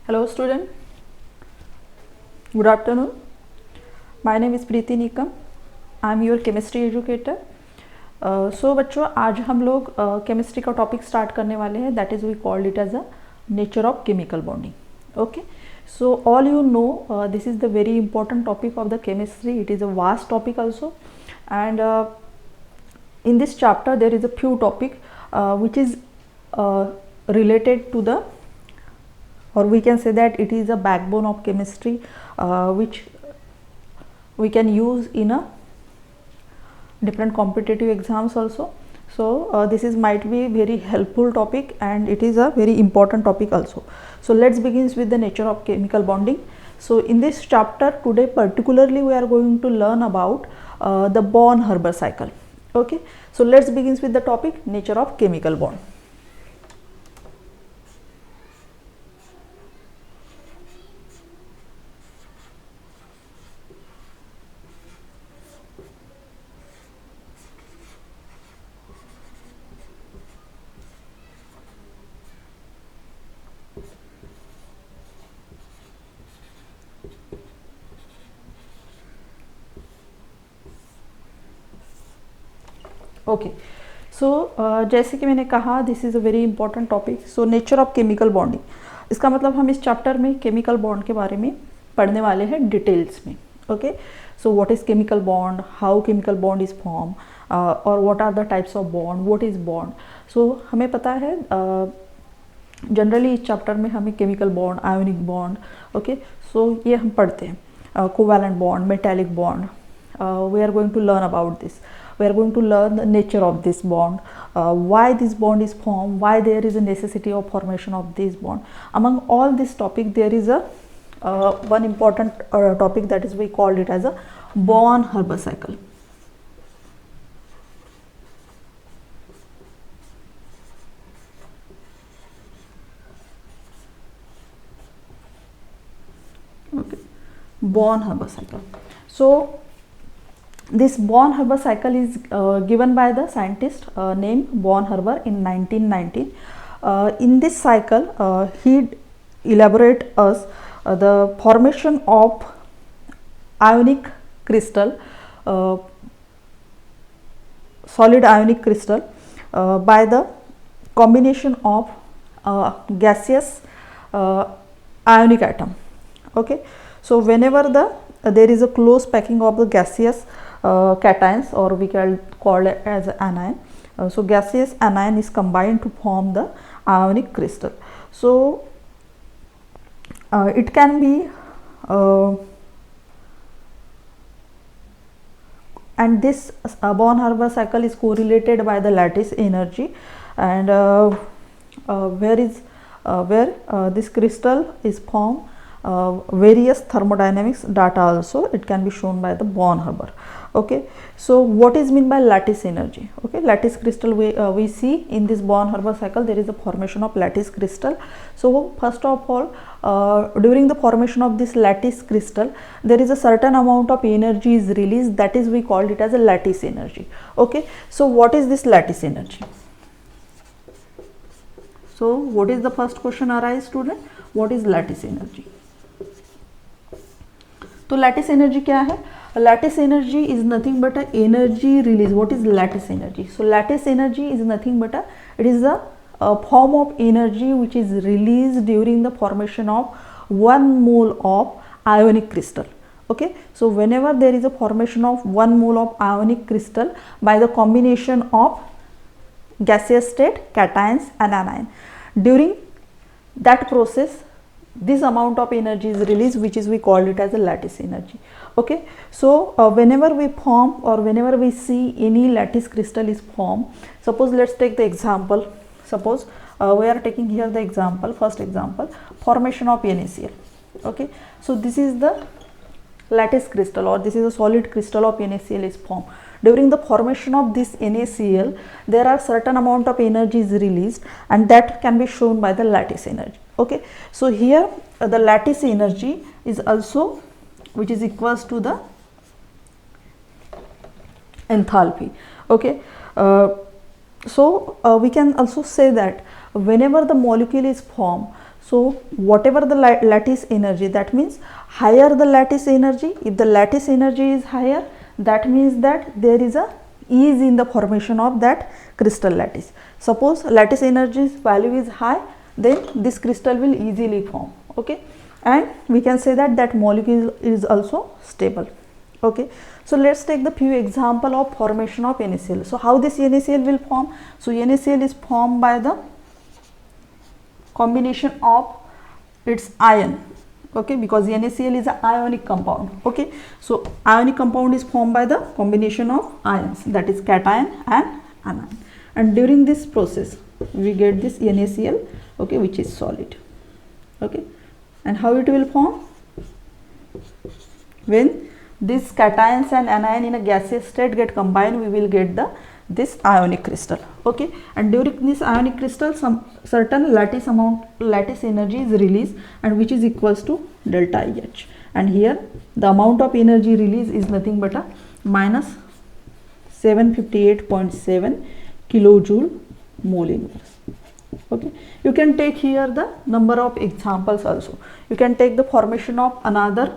Hello student, good afternoon. My name is Preeti Nikam. I am your chemistry educator. So बच्चों आज हम लोग chemistry का topic start करने वाले हैं. That is we called it as a nature of chemical bonding. Okay, so all you know, this is the very important topic of the chemistry. It is a vast topic also, and in this chapter there is a few topic which is related to the, or we can say that it is a backbone of chemistry which we can use in a different competitive exams also. So this is might be very helpful topic and it is a very important topic also. So let's begin with the nature of chemical bonding. So in this chapter today particularly we are going to learn about the Born-Haber cycle. Okay, so let's begin with the topic nature of chemical bond. Okay, so जैसे कि मैंने कहा this is a very important topic. So nature of chemical bonding, इसका मतलब हम इस chapter में chemical bond के बारे में पढ़ने वाले हैं डिटेल्स में. Okay, so what is chemical bond, how chemical bond is form, और what are the types of bond, what is bond. So हमें पता है जनरली इस चैप्टर में हमें chemical bond, ionic bond, okay, so ये हम पढ़ते हैं. Covalent bond, metallic bond, we are going to learn about this. We are going to learn the nature of this bond, why this bond is formed, why there is a necessity of formation of this bond. Among all this topic there is a one important topic that is we called it as a Born-Haber cycle. Okay, Born-Haber cycle. So this Born-Haber cycle is given by the scientist named Born-Haber in 1919. In this cycle, he elaborate us the formation of ionic crystal, solid ionic crystal by the combination of gaseous ionic atom. Okay, so whenever there is a close packing of the gaseous cations, or we can call it as anion. So gaseous anion is combined to form the ionic crystal. So it can be and this Born-Haber cycle is correlated by the lattice energy, and where this crystal is formed, various thermodynamics data also it can be shown by the Born-Haber. Okay, so what is mean by lattice energy? Okay, lattice crystal we see in this Born-Haber cycle there is a formation of lattice crystal. So first of all, during the formation of this lattice crystal there is a certain amount of energy is released, that is we called it as a lattice energy. Okay, so what is this lattice energy? So what is the first question arise student, what is lattice energy? तो lattice energy क्या है? Lattice energy is nothing but a energy release. What is lattice energy? So lattice energy is nothing but it is a form of energy which is release during the formation of 1 mole of ionic crystal. Okay, so whenever there is a formation of 1 mole of ionic crystal by the combination of gaseous state, cations and anion, during that process this amount of energy is released, which is we call it as a lattice energy. Okay, so whenever we form or whenever we see any lattice crystal is formed, suppose let's take the example. Suppose we are taking here the example, first example, formation of NaCl. Okay, so this is the lattice crystal, or this is a solid crystal of NaCl is formed. During the formation of this NaCl there are certain amount of energy is released, and that can be shown by the lattice energy. Okay, so here the lattice energy is also which is equals to the enthalpy. Okay, so we can also say that whenever the molecule is formed, So whatever the lattice energy, that means higher the lattice energy, if the lattice energy is higher, that means that there is a ease in the formation of that crystal lattice. Suppose lattice energy's value is high, then this crystal will easily form, okay, and we can say that that molecule is also stable, okay. So let's take the few example of formation of NaCl. So how this NaCl will form? So NaCl is formed by the combination of its ion, okay, because NaCl is an ionic compound, okay. So ionic compound is formed by the combination of ions, that is cation and anion, and during this process we get this NaCl, okay, which is solid, okay. And how it will form? When these cations and anion in a gaseous state get combined, we will get this ionic crystal, okay. And during this ionic crystal, some certain lattice energy is released, and which is equals to delta IH, and here the amount of energy released is nothing but a minus 758.7 kilojoule mole inverse, okay. You can take here the number of examples also. You can take the formation of another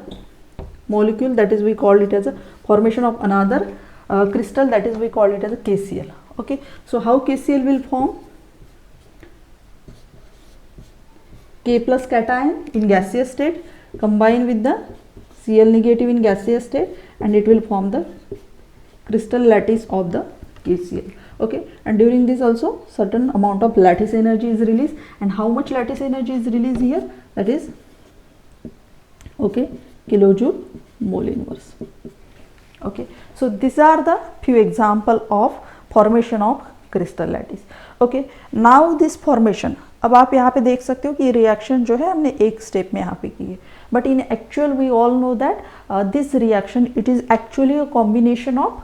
molecule, that is we call it as a formation of another crystal, that is we call it as a KCl, okay. So how KCl will form? K plus cation in gaseous state combine with the Cl negative in gaseous state, and it will form the crystal lattice of the KCl, okay. And during this also certain amount of lattice energy is released, and how much lattice energy is released here? That is, okay, kilojoule mole inverse, okay. So these are the few example of formation of crystal lattice, okay. Now this formation, अब आप यहाँ पे देख सकते हो कि ये reaction जो है हमने एक स्टेप में यहाँ पे की है, but in actual we all know that this reaction it is actually a combination of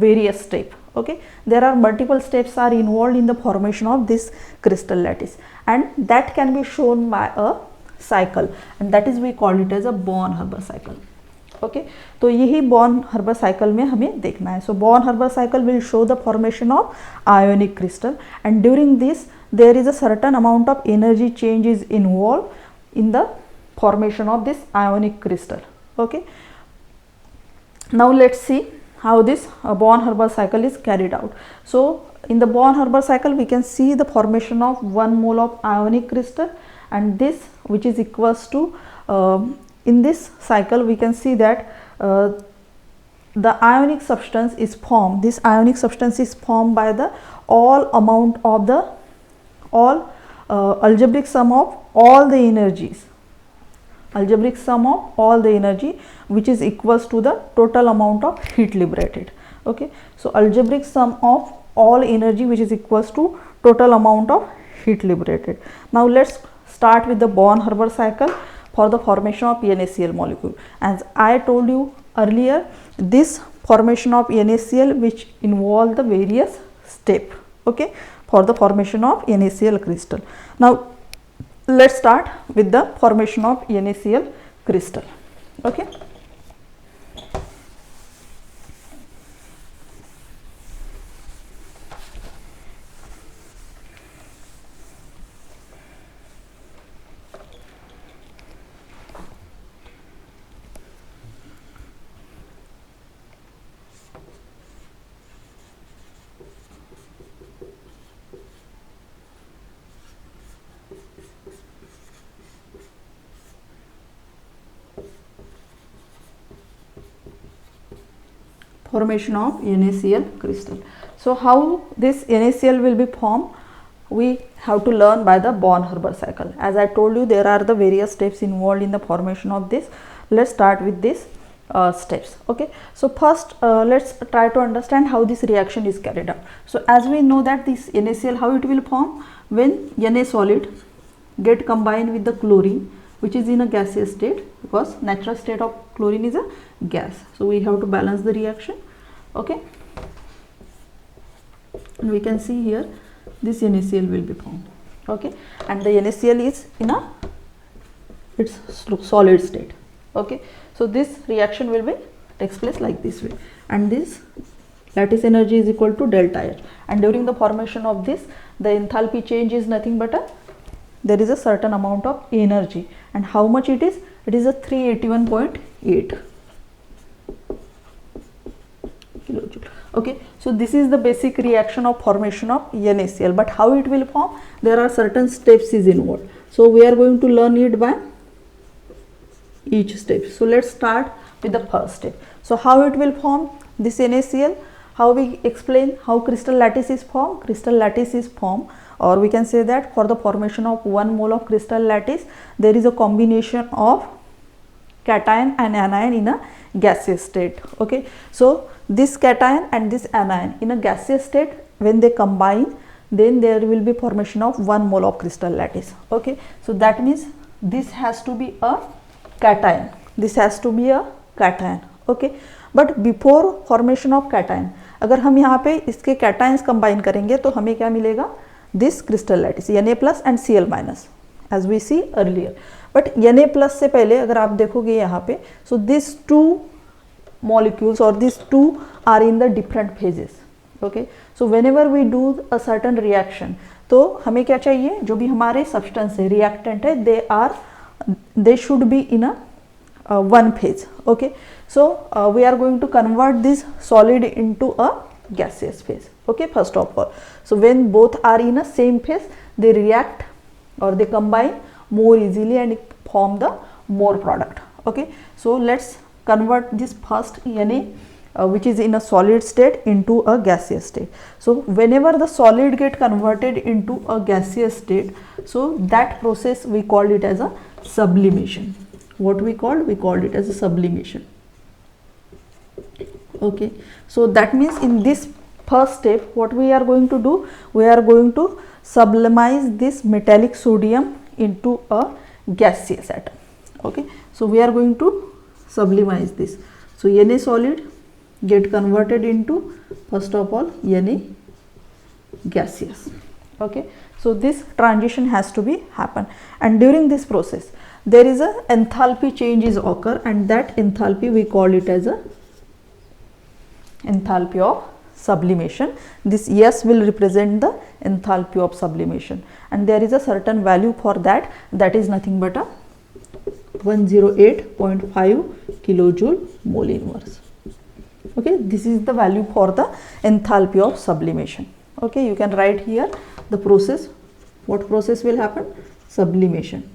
various step, okay. There are multiple steps are involved in the formation of this crystal lattice, and that can be shown by a cycle, and that is we call it as a Born-Haber cycle, okay. तो यही Born-Haber cycle में हमें देखना है. So Born-Haber cycle will show the formation of ionic crystal, and during this there is a certain amount of energy change is involved in the formation of this ionic crystal, okay. Now let's see how this Born-Haber cycle is carried out. So in the Born-Haber cycle we can see the formation of 1 mole of ionic crystal, and this which is equals to in this cycle we can see that the ionic substance is formed. This ionic substance is formed by the algebraic sum of all the energies, algebraic sum of all the energy, which is equals to the total amount of heat liberated, okay. So algebraic sum of all energy which is equals to total amount of heat liberated. Now let's start with the Born-Haber cycle for the formation of NaCl molecule. As I told you earlier, this formation of NaCl which involve the various step, okay, for the formation of NaCl crystal. Now let's start with the formation of NaCl crystal, okay. Formation of NaCl crystal. So how this NaCl will be formed? We have to learn by the Born-Haber cycle. As I told you, there are the various steps involved in the formation of this. Let's start with these steps, okay. So first let's try to understand how this reaction is carried out. So as we know that this NaCl, how it will form? When Na solid get combined with the chlorine which is in a gaseous state, because natural state of chlorine is a gas. So we have to balance the reaction, okay. And we can see here this NaCl will be formed, okay, and the NaCl is in a its solid state, okay. So this reaction will be takes place like this way, and this lattice energy is equal to delta H, and during the formation of this the enthalpy change is nothing but a there is a certain amount of energy, and how much it is? It is a 381.8 kilojoule. Okay, so this is the basic reaction of formation of NaCl, but how it will form? There are certain steps is involved. So we are going to learn it by each step. So let's start with the first step. So how it will form this NaCl? How we explain how crystal lattice is formed? Crystal lattice is formed, or we can say that for the formation of 1 mole of crystal lattice, there is a combination of cation and anion in a gaseous state. Okay, so this cation and this anion in a gaseous state, when they combine, then there will be formation of 1 mole of crystal lattice. Okay, so that means this has to be a cation, this has to be a cation. Okay, but before formation of cation, अगर हम यहाँ पे इसके cations combine करेंगे तो हमें क्या मिलेगा? This crystal lattice Na plus and Cl minus, as we see earlier. But Na plus से पहले अगर आप देखोगे यहाँ पे, so these two molecules or these two are in the different phases. Okay, so whenever we do a certain reaction, तो हमें क्या चाहिए? जो भी हमारे substance है, reactant है, they should be in a one phase. Okay, so we are going to convert this solid into a gaseous phase. Okay, first of all, so when both are in a same phase, they react or they combine more easily and form the more product. Okay, so let's convert this first Na which is in a solid state into a gaseous state. So whenever the solid get converted into a gaseous state, so that process we call it as a sublimation. What we called? We called it as a sublimation. Okay, so that means in this first step, what we are going to do? We are going to sublimize this metallic sodium into a gaseous atom. Okay, so we are going to sublimize this. So Na solid get converted into, first of all, Na gaseous. Okay, so this transition has to be happen, and during this process there is a enthalpy changes occur, and that enthalpy we call it as a enthalpy of sublimation. This S will represent the enthalpy of sublimation, and there is a certain value for that, that is nothing but a 108.5 kilojoule mole inverse. Okay, this is the value for the enthalpy of sublimation. Okay, you can write here the process. What process will happen? Sublimation.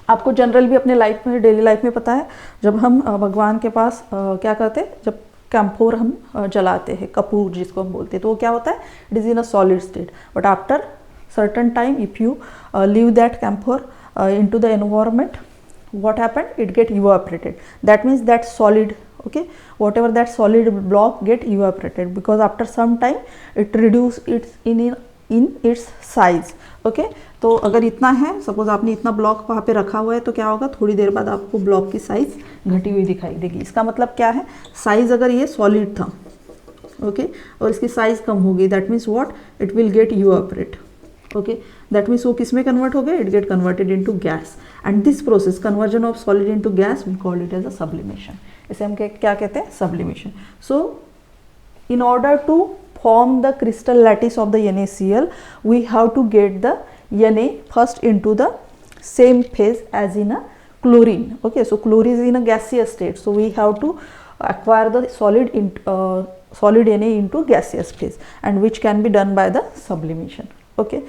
आपको general भी अपने life में, daily life में पता है, जब हम भगवान के पास क्या करते हैं, जब कैम्फोर हम जलाते हैं, कपूर जिसको हम बोलते हैं, तो वो क्या होता है? It is in a solid state, but after certain time if you leave that camphor into the environment, what happened? It get evaporated. That means that solid, okay, whatever that solid block get evaporated, because after some time it reduce its in its size. Okay, तो अगर इतना है, suppose आपने इतना block वहाँ पे रखा हुआ है, तो क्या होगा? थोड़ी देर बाद आपको ब्लॉक की साइज घटी हुई दिखाई देगी. इसका मतलब क्या है? साइज अगर ये सॉलिड था, ओके, और इसकी साइज कम होगी, that means what? It will get evaporate. Okay, that means वो किस में कन्वर्ट हो गया? It get converted into gas, and this process conversion of solid into gas we call it as a sublimation. इसे हम क्या कहते हैं? Sublimation. So in order to form the crystal lattice of the NaCl, we have to get the Na first into the same phase as in a chlorine. Okay, so chlorine is in a gaseous state, so we have to acquire the solid Na into gaseous phase, and which can be done by the sublimation. Okay,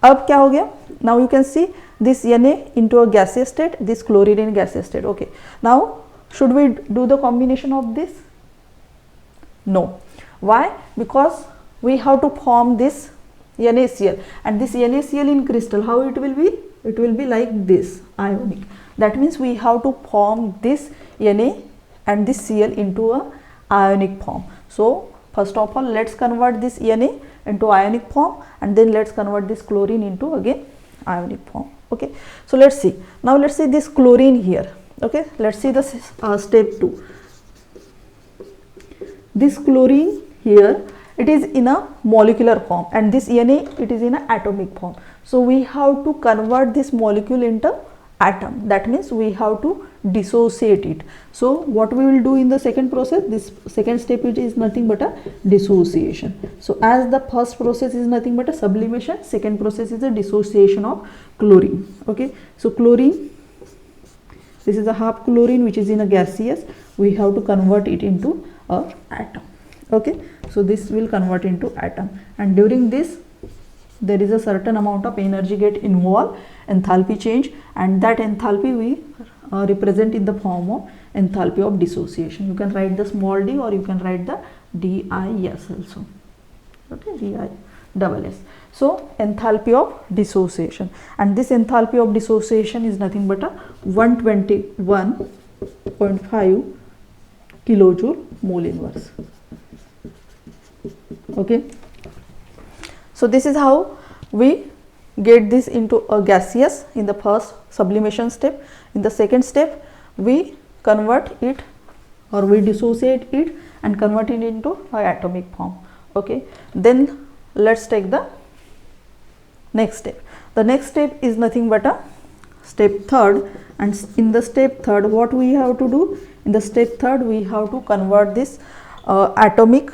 अब क्या हो गया? Now you can see this Na into a gaseous state, this chlorine in gaseous state. Okay, now should we do the combination of this? No. Why? Because we have to form this NaCl, and this NaCl in crystal, how it will be? It will be like this, ionic. That means we have to form this Na and this Cl into a ionic form. So first of all, let's convert this Na into ionic form, and then let's convert this chlorine into again ionic form. Okay, so let's see. Now let's see this chlorine here. Okay, let's see the step 2. This chlorine here, it is in a molecular form, and this Na, it is in a atomic form. So we have to convert this molecule into atom. That means we have to dissociate it. So what we will do in the second process, this second step which is nothing but a dissociation. So as the first process is nothing but a sublimation, second process is a dissociation of chlorine. Okay, so chlorine, this is a half chlorine which is in a gaseous, we have to convert it into a atom. Okay, so this will convert into atom, and during this there is a certain amount of energy get involved, enthalpy change, and that enthalpy we represent in the form of enthalpy of dissociation. You can write the small d or you can write the dis also. Okay, dis. So enthalpy of dissociation, and this enthalpy of dissociation is nothing but a 121.5 kilojoule mole inverse. Okay, so this is how we get this into a gaseous in the first sublimation step. In the second step we convert it or we dissociate it and convert it into a atomic form. Okay, then let's take the next step. The next step is nothing but a step third, and in the step third what we have to do? In the step third we have to convert this atomic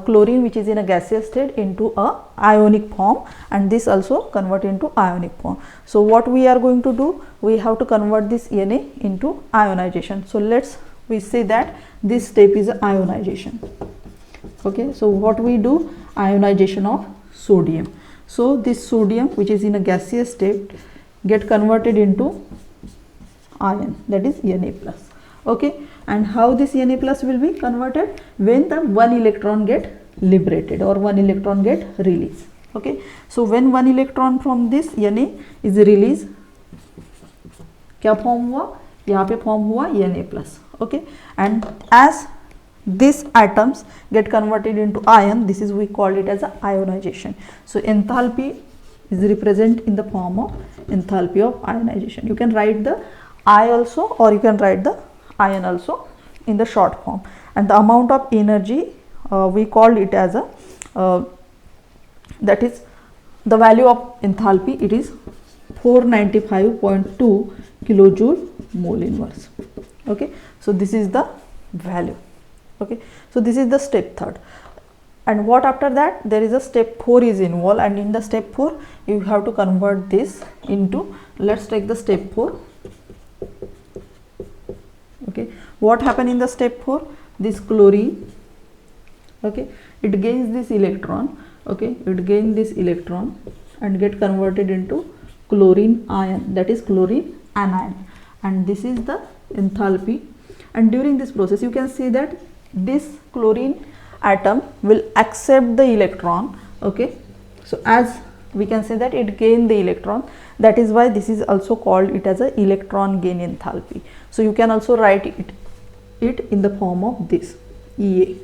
chlorine which is in a gaseous state into a ionic form, and this also convert into ionic form. So what we are going to do? We have to convert this Na into ionization. So we say that this step is ionization. Okay, so what we do? Ionization of sodium. So this sodium which is in a gaseous state get converted into ion, that is Na plus. Okay, and how this Na plus will be converted? When the one electron get liberated or one electron get released. Okay, so when one electron from this Na is released, क्या form हुआ? यहाँ पे form हुआ Na plus. Okay, and as these atoms get converted into ion, this is we call it as a ionization. So enthalpy is represented in the form of enthalpy of ionization. You can write the I also or you can write the ion also in the short form, and the amount of energy we called it as a that is the value of enthalpy, it is 495.2 kilojoule mole inverse. Okay, so this is the value. Okay, so this is the step third, and what after that? There is a step 4 is involved, and in the step 4 you have to convert this into, let's take the step 4. Okay, what happened in the step 4? This chlorine, okay, it gains this electron. Okay, it gains this electron and get converted into chlorine ion, that is chlorine anion, and this is the enthalpy. And during this process you can see that this chlorine atom will accept the electron. Okay, so as we can say that it gained the electron, that is why this is also called it as a electron gain enthalpy. So you can also write it in the form of this Ea,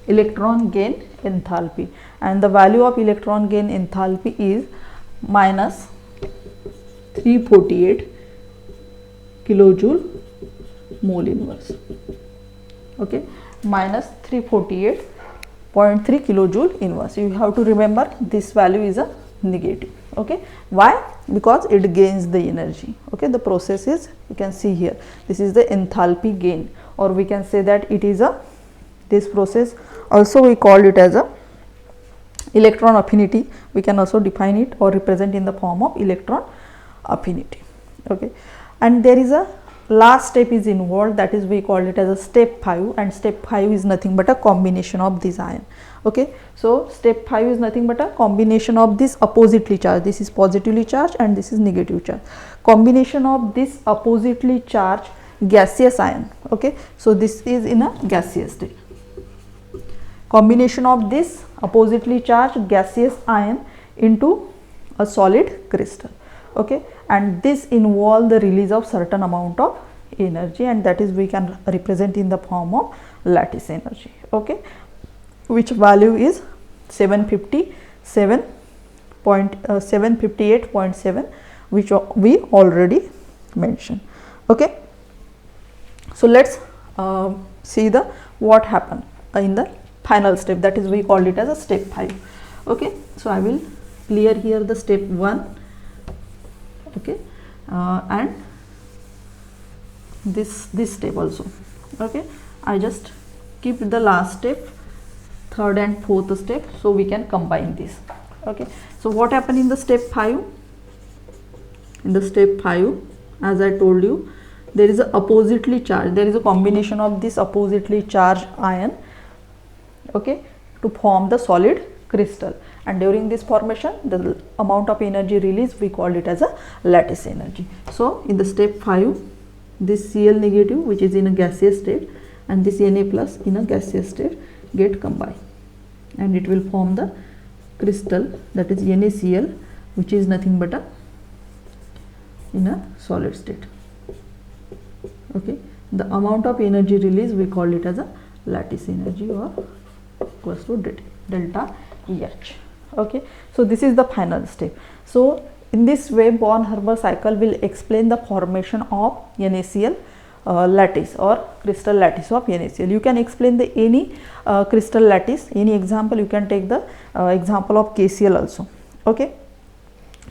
electron gain enthalpy, and the value of electron gain enthalpy is minus 348 kilojoule mole inverse. Okay, minus 348.3 kilojoule inverse. You have to remember this value is a negative. Okay, why? Because it gains the energy. Okay, the process is, you can see here, this is the enthalpy gain, or we can say that it is a, this process also we call it as a electron affinity. We can also define it or represent in the form of electron affinity. Okay, and there is a last step is involved, that is we call it as a step 5, and step 5 is nothing but a combination of this ion. Okay, so step 5 is nothing but a combination of this oppositely charged, this is positively charged and this is negative charge, combination of this oppositely charged gaseous ion. Okay, so this is in a gaseous state, combination of this oppositely charged gaseous ion into a solid crystal. Okay, and this involve the release of certain amount of energy, and that is we can represent in the form of lattice energy. Okay, which value is 758.7, which we already mentioned. Okay, so let's see the what happened in the final step, that is we called it as a step 5. Okay, so I will clear here the step 1. Okay, and this step also. Okay, I just keep the last step, third and fourth step, so we can combine this. Okay, so what happened in the step 5? In the step 5, as I told you, there is a oppositely charged, there is a combination of this oppositely charged ion, okay, to form the solid crystal, and during this formation the amount of energy released, we call it as a lattice energy. So in the step 5, this Cl negative, which is in a gaseous state, and this Na plus in a gaseous state get combined, and it will form the crystal, that is NaCl, which is nothing but a in a solid state. Okay, the amount of energy released, we call it as a lattice energy, or equals to delta H. Okay, so this is the final step. So in this way, Born-Haber cycle will explain the formation of NaCl lattice or crystal lattice of NaCl. You can explain the any crystal lattice, any example. You can take the example of KCl also. Okay,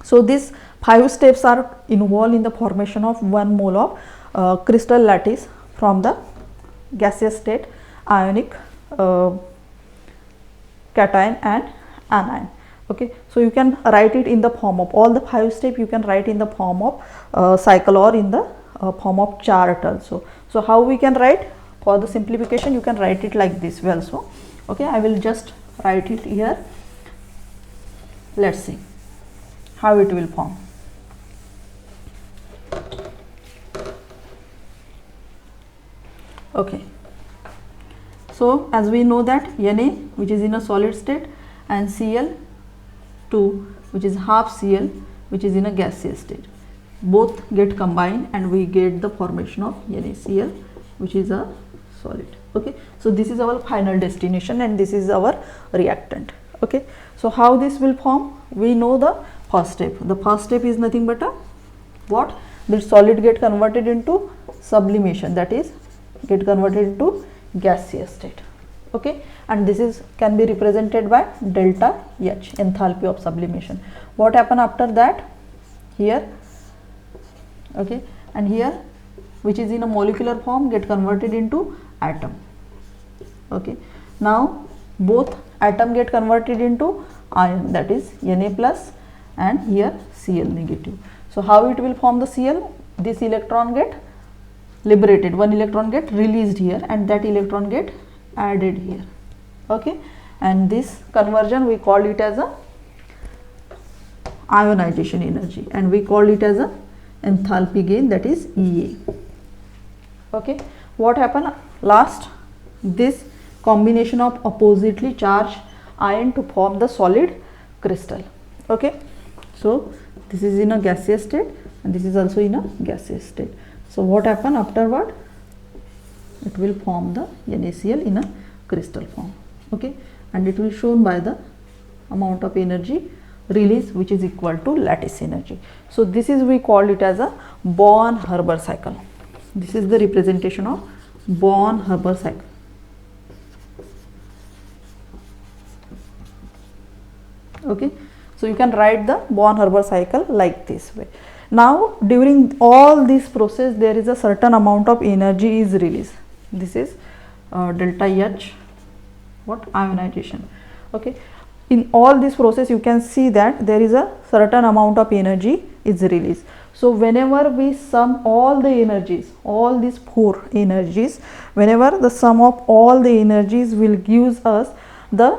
so these 5 steps are involved in the formation of 1 mole of crystal lattice from the gaseous state, ionic, cation and anion. Okay, so you can write it in the form of all the 5 steps, you can write in the form of cycle or in the form of chart also. So how we can write? For the simplification, you can write it like this well. So okay, I will just write it here. Let's see how it will form. Okay, so as we know that Na, which is in a solid state, and Cl2, which is half Cl, which is in a gaseous state, both get combined and we get the formation of NaCl, which is a solid. Okay, so this is our final destination and this is our reactant. Okay, so how this will form? We know the first step. The first step is nothing but a what? The solid get converted into sublimation, that is get converted into gaseous state. Okay, and this is can be represented by delta H, enthalpy of sublimation. What happened after that? Here, okay, and here, which is in a molecular form, get converted into atom. Okay, now both atom get converted into ion, that is Na plus and here Cl negative. So how it will form the Cl? This electron get liberated, one electron get released here and that electron get added here. Okay, and this conversion we call it as a ionization energy and we call it as a enthalpy gain, that is EA. Okay, what happened last? This combination of oppositely charged ion to form the solid crystal. Okay, so this is in a gaseous state and this is also in a gaseous state. So what happened afterward? It will form the NaCl in a crystal form. Okay, and it will shown by the amount of energy release, which is equal to lattice energy. So this is, we call it as a Born-Haber cycle. This is the representation of Born-Haber cycle. Okay, so you can write the Born-Haber cycle like this way. Now during all this process, there is a certain amount of energy is released. This is delta H, what? Ionization. Okay, in all this process you can see that there is a certain amount of energy is released. So whenever we sum all the energies, all these 4 energies, whenever the sum of all the energies will give us the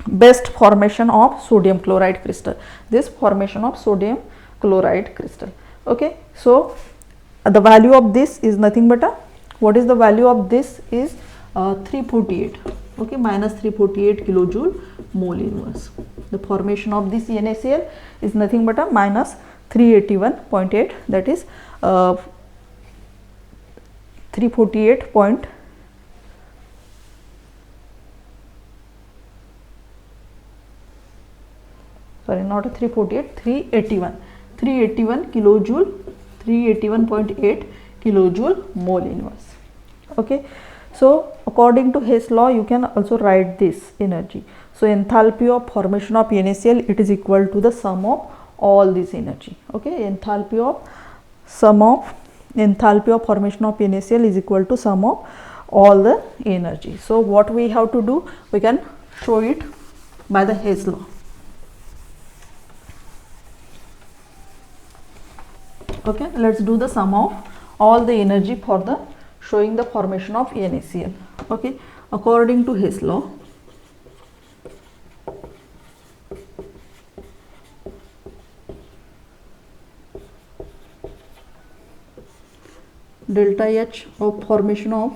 best formation of sodium chloride crystal, this formation of sodium chloride crystal. Okay, so the value of this is nothing but a, what is the value of this is 348. Okay, minus 348 kilojoule mole inverse. The formation of this NaCl is nothing but a minus 381.8, that is 348 point sorry, not a 348, 381 kilojoule, 381.8 kilojoule mole inverse. Okay, so according to Hess law, you can also write this energy. So enthalpy of formation of NaCl, it is equal to the sum of all this energy. Okay, enthalpy of sum of enthalpy of formation of NaCl is equal to sum of all the energy. So what we have to do, we can show it by the Hess law. Okay, let's do the sum of all the energy for the showing the formation of NaCl. Okay, according to Hess law, delta H of formation of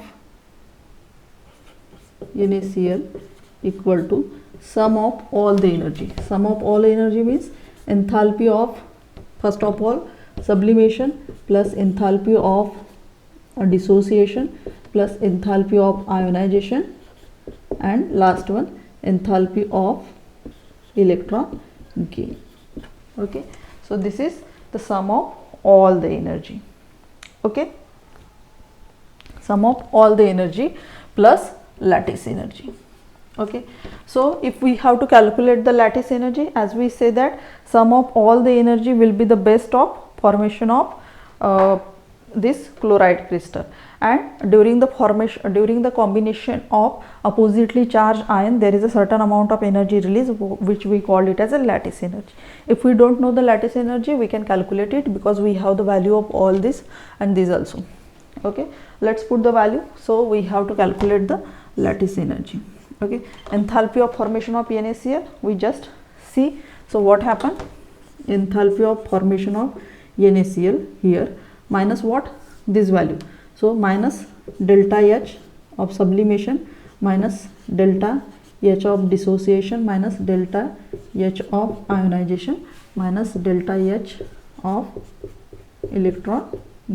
NaCl equal to sum of all the energy. Sum of all energy means enthalpy of, first of all, sublimation plus enthalpy of dissociation plus enthalpy of ionization, and last one enthalpy of electron gain. Okay, so this is the sum of all the energy. Okay, sum of all the energy plus lattice energy. Okay, so if we have to calculate the lattice energy, as we say that sum of all the energy will be the best of formation of this chloride crystal, and during the formation, during the combination of oppositely charged ion, there is a certain amount of energy release, which we call it as a lattice energy. If we don't know the lattice energy, we can calculate it because we have the value of all this and this also. Okay, let's put the value. So we have to calculate the lattice energy. Okay, enthalpy of formation of NaCl, we just see. So what happened? Enthalpy of formation of NaCl here minus what? This value. So minus delta H of sublimation minus delta H of dissociation minus delta H of ionization minus delta H of electron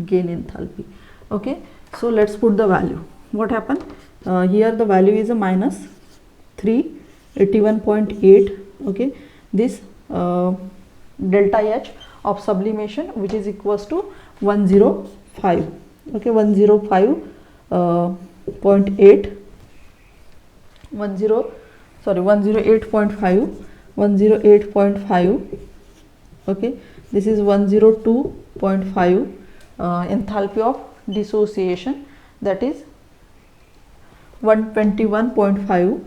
gain enthalpy. Okay, so let's put the value. What happened? Here the value is a minus 381.8. okay, this delta H of sublimation, which is equals to 105. okay, 105.8 108.5 108.5. okay, this is 102.5. Enthalpy of dissociation, that is 121.5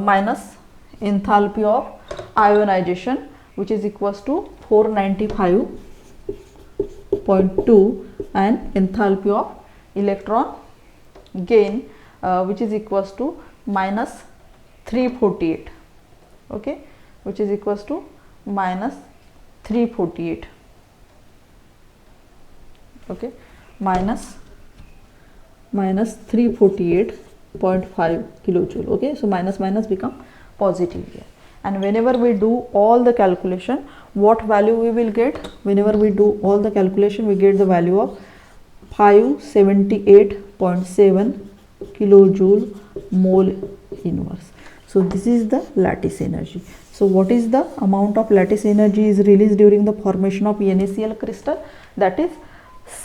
minus enthalpy of ionization, which is equals to 495.2, and enthalpy of electron gain, which is equals to minus 348. okay, which is equals to minus 348. okay, minus 348.5 kilojoule. okay, so minus become positive here, and whenever we do all the calculation, what value we will get? Whenever we do all the calculation, we get the value of 578.7 kilojoule mole inverse. So this is the lattice energy. So what is the amount of lattice energy is released during the formation of NaCl crystal? That is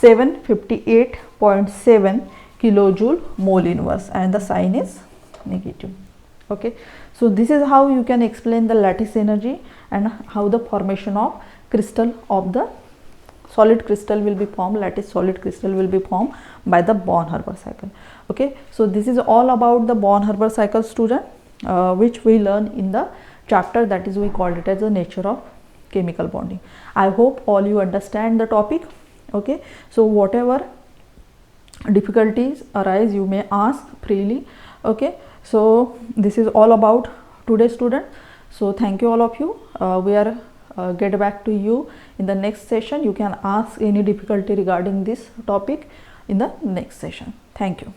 758.7 kilojoule mole inverse, and the sign is negative. okay, so this is how you can explain the lattice energy and how the formation of crystal of the solid crystal will be formed, lattice solid crystal will be formed by the Born-Haber cycle. okay, so this is all about the Born-Haber cycle, student, which we learn in the chapter, that is we called it as the nature of chemical bonding. I hope all you understand the topic. okay, so whatever difficulties arise, you may ask freely. okay, so this is all about today, student. So thank you all of you. We are get back to you in the next session. You can ask any difficulty regarding this topic in the next session. Thank you.